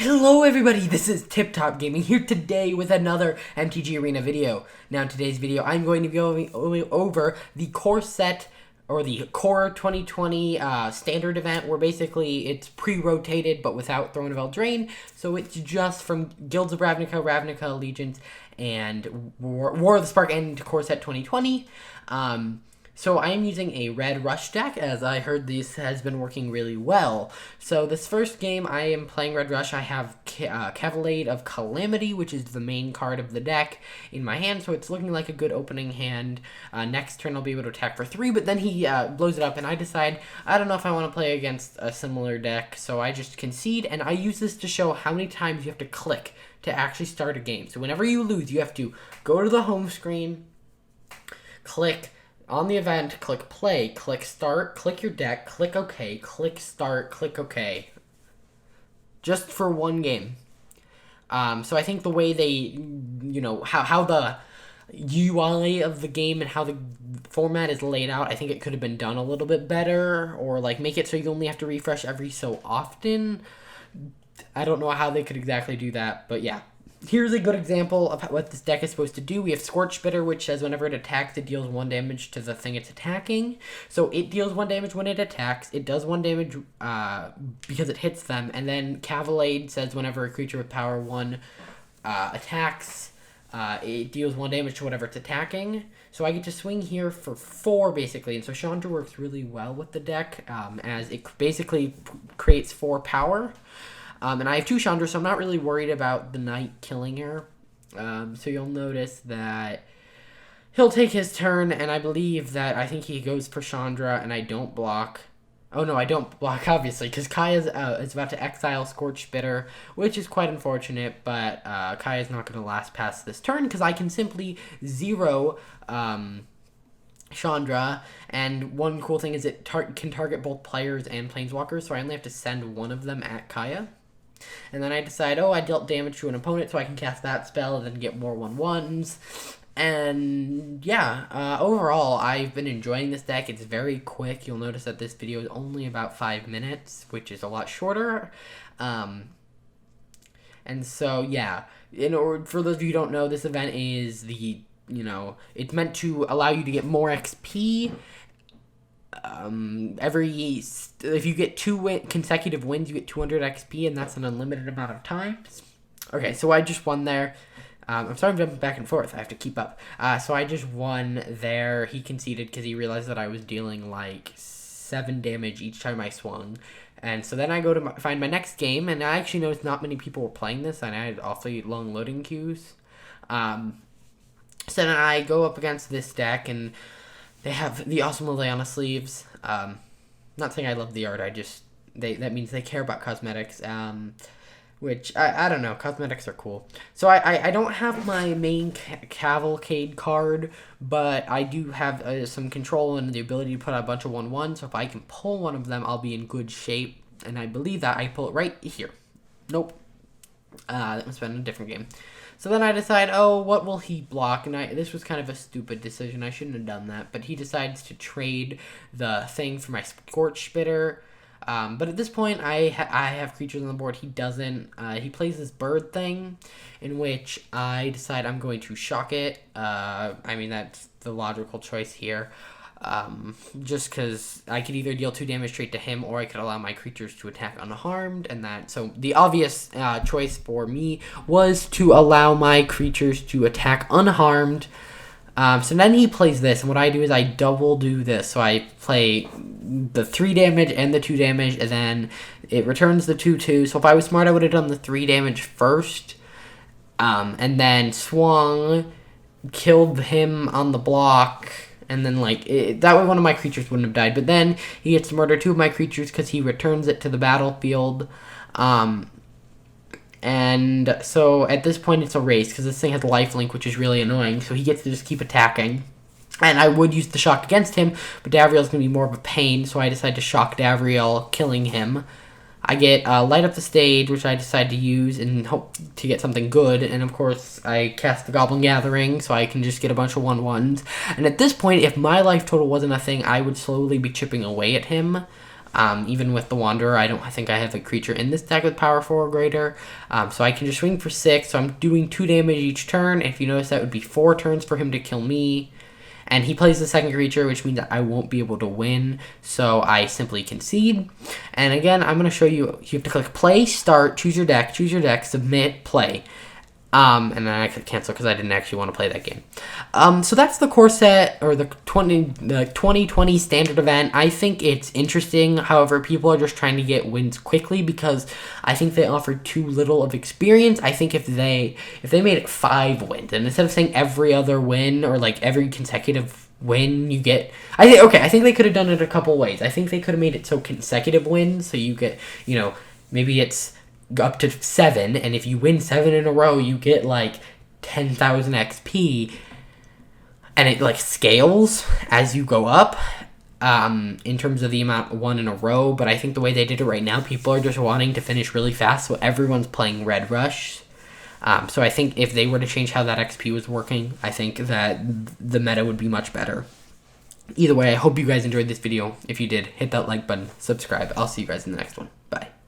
Hello everybody, this is Tip Top Gaming here today with another MTG Arena video. Now in today's video, I'm going to be going over the core set, or the core 2020 standard event, where basically it's pre-rotated but without Throne of Eldraine. So it's just from Guilds of Ravnica, Ravnica Allegiance, and War of the Spark and core set 2020. So I am using a red rush deck, as I heard this has been working really well. So this first game, I am playing red rush. I have Cavalcade of Calamity, which is the main card of the deck, in my hand. So it's looking like a good opening hand. Next turn I'll be able to attack for 3, but then he blows it up, and I decide I don't know if I want to play against a similar deck. So I just concede, and I use this to show how many times you have to click to actually start a game. So whenever you lose, you have to go to the home screen, click on the event, click play, click start, click your deck, click OK, click start, click OK. Just for one game. So I think the way they, how the UI of the game and how the format is laid out, I think it could have been done a little bit better, or like make it so you only have to refresh every so often. I don't know how they could exactly do that, but yeah. Here's a good example of what this deck is supposed to do. We have Scorch Bitter, which says whenever it attacks, it deals 1 damage to the thing it's attacking. So it deals 1 damage when it attacks. It does 1 damage because it hits them. And then Cavalcade says whenever a creature with power 1 attacks, it deals 1 damage to whatever it's attacking. So I get to swing here for 4, basically. And so Chandra works really well with the deck, as it basically creates 4 power. And I have 2 Chandras, so I'm not really worried about the knight killing her. So you'll notice that he'll take his turn, and I believe that I think he goes for Chandra, and I don't block. Oh, no, I don't block, obviously, because Kaya's is about to exile Scorched Bitter, which is quite unfortunate, but Kaya's not going to last past this turn, because I can simply zero Chandra, and one cool thing is it can target both players and Planeswalkers, so I only have to send one of them at Kaya. And then I decide, I dealt damage to an opponent, so I can cast that spell and then get more 1/1s. And yeah, overall, I've been enjoying this deck. It's very quick. You'll notice that this video is only about 5 minutes, which is a lot shorter. And so, yeah, for those of you who don't know, this event is it's meant to allow you to get more XP. If you get 2 consecutive wins, you get 200 XP, and that's an unlimited amount of times. Okay, so I just won there. I'm sorry I'm jumping back and forth. I have to keep up. So I just won there. He conceded because he realized that I was dealing like 7 damage each time I swung. And so then I go to find my next game, and I actually noticed not many people were playing this, and I had awfully long loading queues. So then I go up against this deck, and they have the awesome Liliana sleeves. Not saying I love the art, that means they care about cosmetics, which, I don't know, cosmetics are cool. So I don't have my main Cavalcade card, but I do have some control and the ability to put out a bunch of 1/1, so if I can pull one of them, I'll be in good shape, and I believe that I pull it right here. Nope. That must have been a different game. So then I decide, what will he block? And this was kind of a stupid decision. I shouldn't have done that. But he decides to trade the thing for my Scorch Bitter. But at this point, I have creatures on the board. He doesn't. He plays this bird thing, in which I decide I'm going to shock it. That's the logical choice here. Just because I could either deal 2 damage straight to him, or I could allow my creatures to attack unharmed, so the obvious choice for me was to allow my creatures to attack unharmed. So then he plays this, and what I do is I double do this. So I play the 3 damage and the 2 damage, and then it returns the 2/2. So if I was smart, I would have done the 3 damage first, and then swung, killed him on the block. And then, that way one of my creatures wouldn't have died. But then he gets to murder 2 of my creatures because he returns it to the battlefield. And so at this point, it's a race because this thing has lifelink, which is really annoying. So he gets to just keep attacking. And I would use the shock against him, but Davriel's going to be more of a pain. So I decide to shock Davriel, killing him. I get Light Up the Stage, which I decide to use and hope to get something good. And, of course, I cast the Goblin Gathering, so I can just get a bunch of 1/1s. And at this point, if my life total wasn't a thing, I would slowly be chipping away at him. Even with the Wanderer, I think I have a creature in this deck with power 4 or greater. So I can just swing for 6. So I'm doing 2 damage each turn. If you notice, that would be 4 turns for him to kill me. And he plays the second creature, which means that I won't be able to win. So I simply concede. And again, I'm going to show you. You have to click play, start, choose your deck, submit, play. And then I could cancel because I didn't actually want to play that game. So that's the core set, or the 2020 standard event. I think it's interesting. However, people are just trying to get wins quickly because I think they offer too little of experience. I think if they made it 5 wins, and instead of saying every other win or like every consecutive win you get, I think they could have done it a couple ways. I think they could have made it so consecutive wins, so you get, maybe it's up to 7, and if you win 7 in a row, you get like 10,000 XP, and it like scales as you go up in terms of the amount won in a row. But I think the way they did it right now, people are just wanting to finish really fast, so everyone's playing Red Rush. So I think if they were to change how that XP was working, I think that the meta would be much better. Either way, I hope you guys enjoyed this video. If you did, hit that like button, subscribe. I'll see you guys in the next one.